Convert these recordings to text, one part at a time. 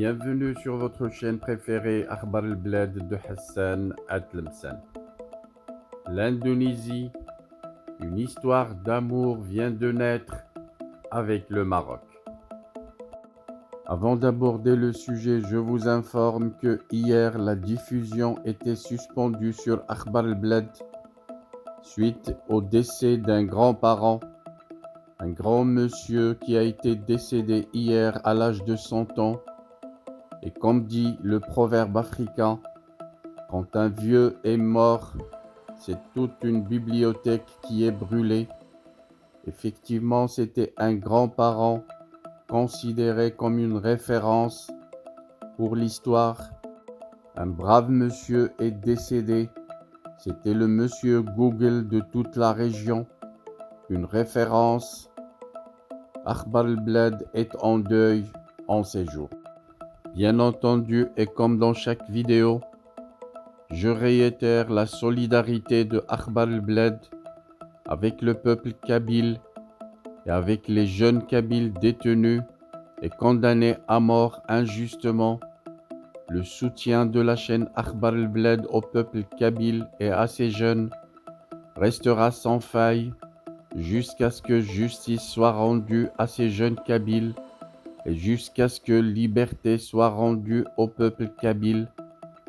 Bienvenue sur votre chaîne préférée Akhbar al-Blad de Hassan Atlemsan. L'Indonésie, une histoire d'amour vient de naître avec le Maroc. Avant d'aborder le sujet, je vous informe que hier la diffusion était suspendue sur Akhbar al-Blad suite au décès d'un grand-parent, un grand monsieur qui a été décédé hier à l'âge de 100 ans. Et comme dit le proverbe africain, quand un vieux est mort, c'est toute une bibliothèque qui est brûlée. Effectivement, c'était un grand-parent considéré comme une référence pour l'histoire. Un brave monsieur est décédé. C'était le monsieur Google de toute la région. Une référence. Akhbar al-Blad est en deuil en ces jours. Bien entendu, et comme dans chaque vidéo, je réitère la solidarité de Akhbar al-Blad avec le peuple kabyle et avec les jeunes kabyles détenus et condamnés à mort injustement. Le soutien de la chaîne Akhbar al-Blad au peuple kabyle et à ses jeunes restera sans faille jusqu'à ce que justice soit rendue à ces jeunes kabyles et jusqu'à ce que liberté soit rendue au peuple kabyle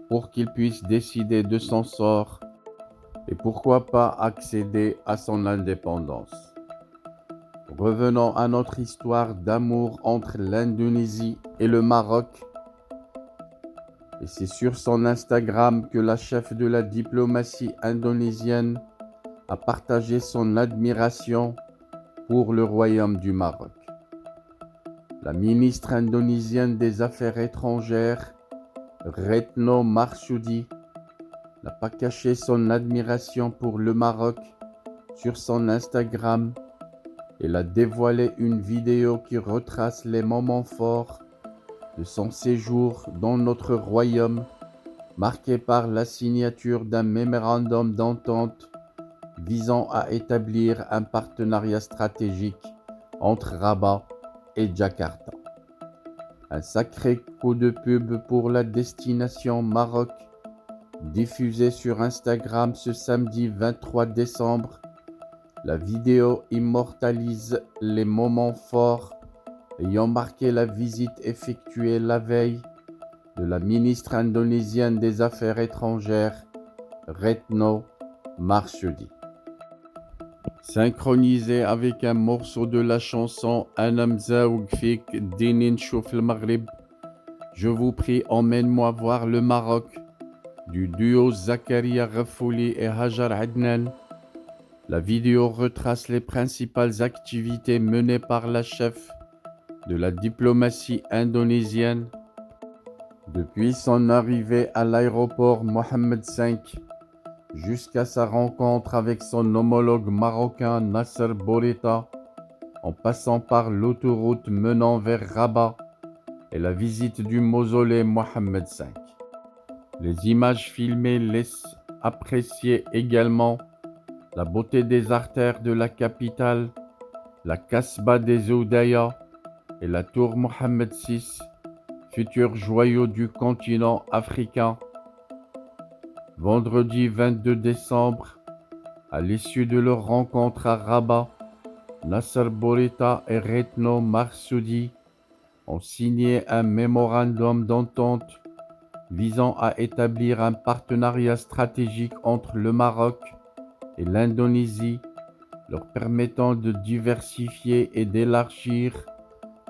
pour qu'il puisse décider de son sort et pourquoi pas accéder à son indépendance. Revenons à notre histoire d'amour entre l'Indonésie et le Maroc. Et c'est sur son Instagram que la chef de la diplomatie indonésienne a partagé son admiration pour le royaume du Maroc. La ministre indonésienne des Affaires étrangères, Retno Marsudi, n'a pas caché son admiration pour le Maroc sur son Instagram. Elle a dévoilé une vidéo qui retrace les moments forts de son séjour dans notre royaume, marqué par la signature d'un mémorandum d'entente visant à établir un partenariat stratégique entre Rabat et Jakarta. Un sacré coup de pub pour la destination Maroc, diffusé sur Instagram ce samedi 23 décembre. La vidéo immortalise les moments forts ayant marqué la visite effectuée la veille de la ministre indonésienne des Affaires étrangères, Retno Marsudi. Synchronisé avec un morceau de la chanson Anam Zaoug Fik Dinin Chouf le Maghrib, je vous prie, emmène-moi voir le Maroc, du duo Zakaria Ghafouli et Hajar Adnan. La vidéo retrace les principales activités menées par la chef de la diplomatie indonésienne depuis son arrivée à l'aéroport Mohammed V jusqu'à sa rencontre avec son homologue marocain Nasser Bourita, en passant par l'autoroute menant vers Rabat et la visite du mausolée Mohammed V. Les images filmées laissent apprécier également la beauté des artères de la capitale, la Kasbah des Oudaya et la tour Mohammed VI, futur joyau du continent africain. Vendredi 22 décembre, à l'issue de leur rencontre à Rabat, Nasser Bourita et Retno Marsudi ont signé un mémorandum d'entente visant à établir un partenariat stratégique entre le Maroc et l'Indonésie, leur permettant de diversifier et d'élargir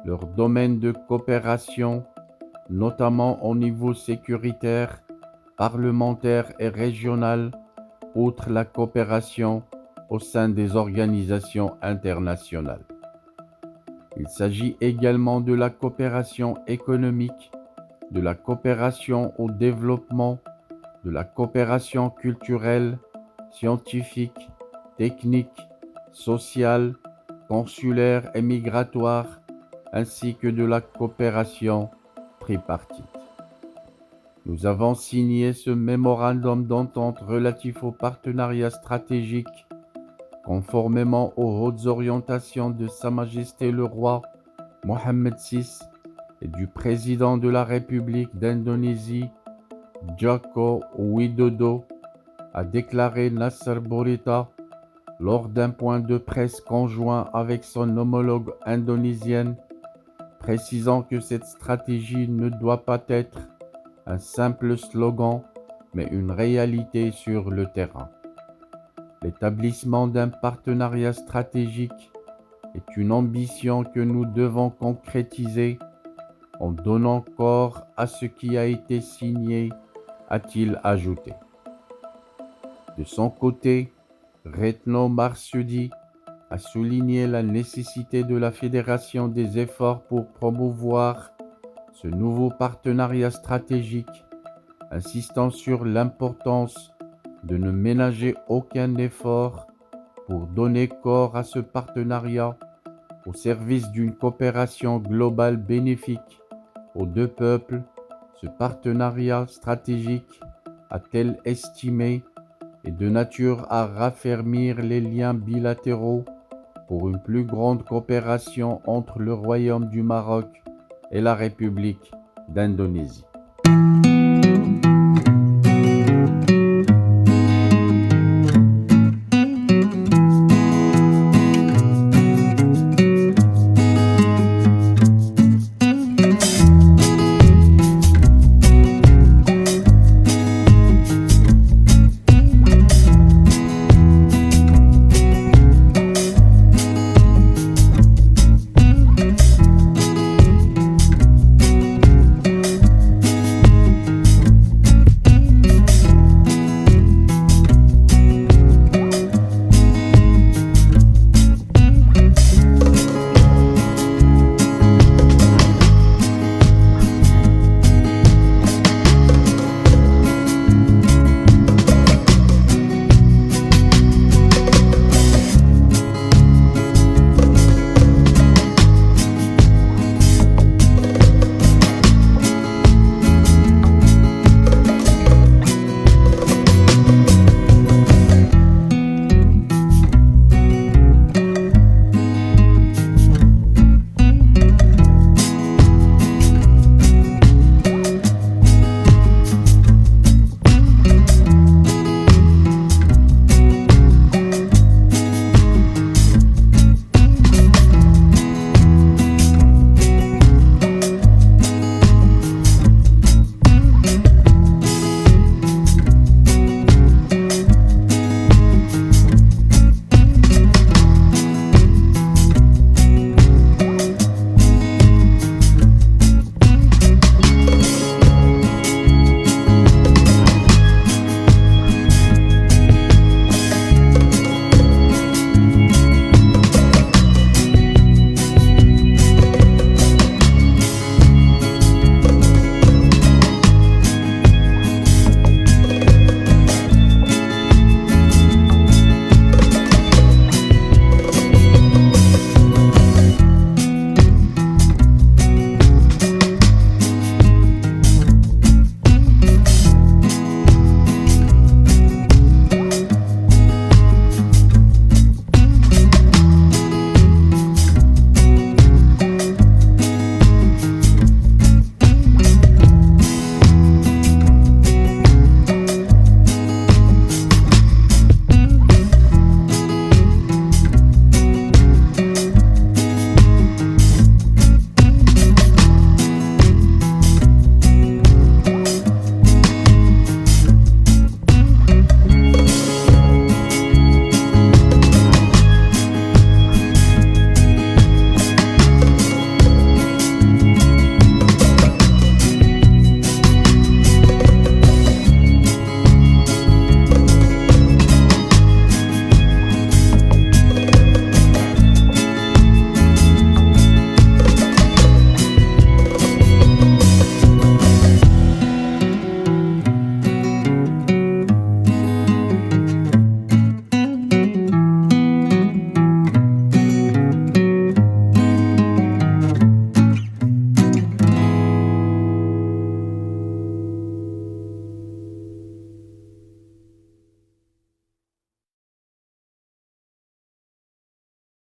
leur domaine de coopération, notamment au niveau sécuritaire, parlementaire et régional, outre la coopération au sein des organisations internationales. Il s'agit également de la coopération économique, de la coopération au développement, de la coopération culturelle, scientifique, technique, sociale, consulaire et migratoire, ainsi que de la coopération tripartite. Nous avons signé ce mémorandum d'entente relatif au partenariat stratégique, conformément aux hautes orientations de Sa Majesté le Roi Mohammed VI, et du président de la République d'Indonésie, Joko Widodo, a déclaré Nasser Bourita lors d'un point de presse conjoint avec son homologue indonésienne, précisant que cette stratégie ne doit pas être un simple slogan, mais une réalité sur le terrain. L'établissement d'un partenariat stratégique est une ambition que nous devons concrétiser en donnant corps à ce qui a été signé, a-t-il ajouté. De son côté, Retno Marsudi a souligné la nécessité de la fédération des efforts pour promouvoir ce nouveau partenariat stratégique, insistant sur l'importance de ne ménager aucun effort pour donner corps à ce partenariat au service d'une coopération globale bénéfique aux deux peuples. Ce partenariat stratégique, a-t-elle estimé, est de nature à raffermir les liens bilatéraux pour une plus grande coopération entre le Royaume du Maroc et la République d'Indonésie.